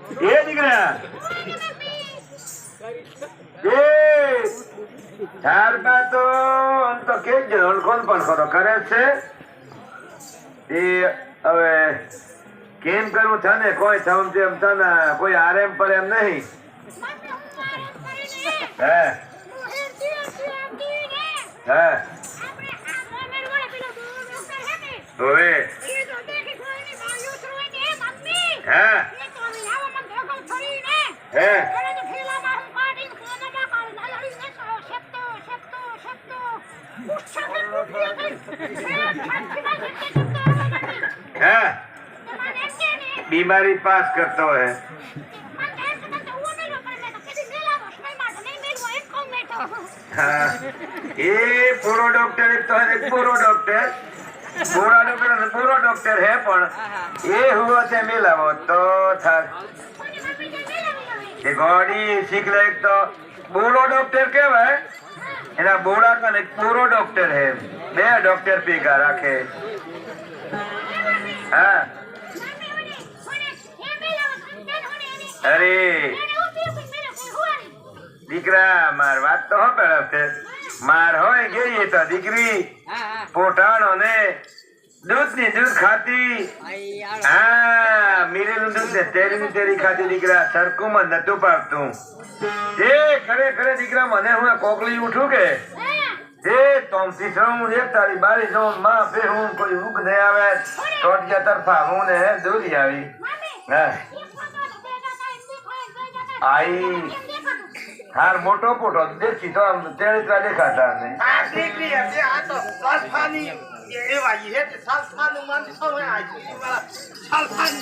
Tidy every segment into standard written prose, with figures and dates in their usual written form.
એ દીકરા એ ત્યારબાદ તો આમ તો કે જ કોણ પણ ખરો કરે છે એ હવે કેમ કરવું છે ને કોઈ થવું તેમ થને કોઈ આરેમ પર એમ નહીં હે હે હવે હે હે है बीमारी पास करता है ये पूरा डॉक्टर एक तो है पूरा डॉक्टर पूरा डॉक्टर है पर ये हुआ से मिला वो तो था ये गाड़ी सीख ले एक तो पूरा डॉक्टर क्या है एना बोड़ा का एक पूरा डॉक्टर है बे डॉक्टर पी का रखे हाँ अरे દીકરા માર વાત તો હો પેલા માર હોય ગઈ તો દીકરી પોટાણો ને દૂધ ખાતી હા મીરેલું દૂધ ને તેરી ખાતી દીકરા સરખું માં નતું પાવતું એ ખરેખર દીકરા મને હું કોકલી ઉઠું કે એ તોમથી હું એક તારી બારી જો માં પે હું કોઈ ઉગ નહીં આવે ટોટિયા તરફા હું ને દૂરી આવી હા आई हार मोटो पोटो देखी तो हम तेरे देखाता नहीं आ देखली है आ तो सालफानी ये वाली है कि सालफान मन तो है आज सालफान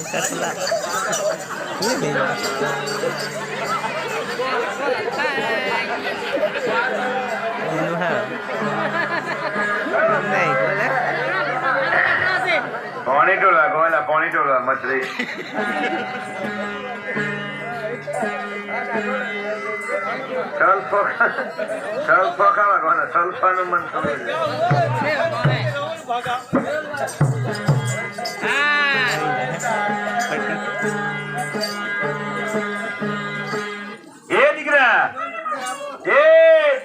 कसला पानी टोला गोला पानी टोला मछली सल्फा खावा कोना सल्फा નું મન સમજ એ દીકરા એ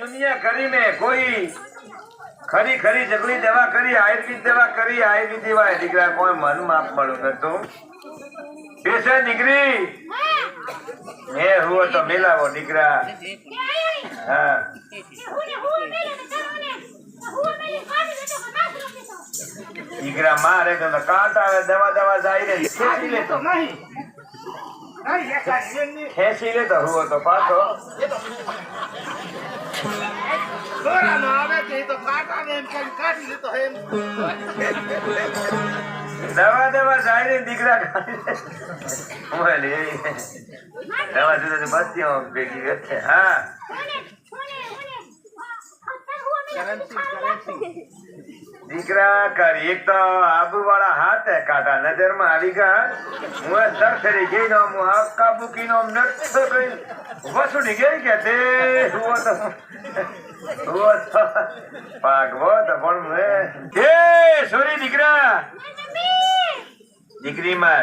દુનિયા ખરી में कोई खरी खरी जगली दवा करी आयुर्वेद दवा करी आयुर्वेद दवा દીકરા કોઈ મન માપ મળું નતું પેસે દીકરી એ હુઓ તો મિલાવો દીકરા હા દીકરા મારે તો કાટ આવે દવા દવા જાય રે ખેંચી લે તો नहीं नहीं ये चाहिए नहीं ખેંચી લે તો હુઓ તો પાછો गोरा ना आवे के तो काटा ने काट ले तो है દવા દવા જાય રે દીકરા બોલે દવા દીધા બચ્ચો ભેગી ગઈ હા દીકરા કરી એક તો આબુ વાળા હાથ હે કાટા નજર માં આવી ગયા હું સર ફરી ગઈ નો હું આકા બુકી નો નત ગઈ વસુડી ગઈ કે તે હુઓ તો પાગવો તો પણ મે એ સોરી દીકરા દીકરી માર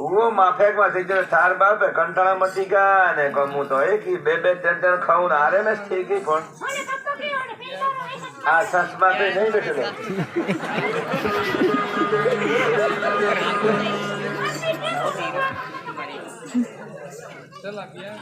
वो माफेक में से जो थार बार पे कंटाळा मती का ने कमु तो एक ही बे टन खाऊं आरे में ठीक ही कोण आ ससमा पे नहीं बैठे चला गया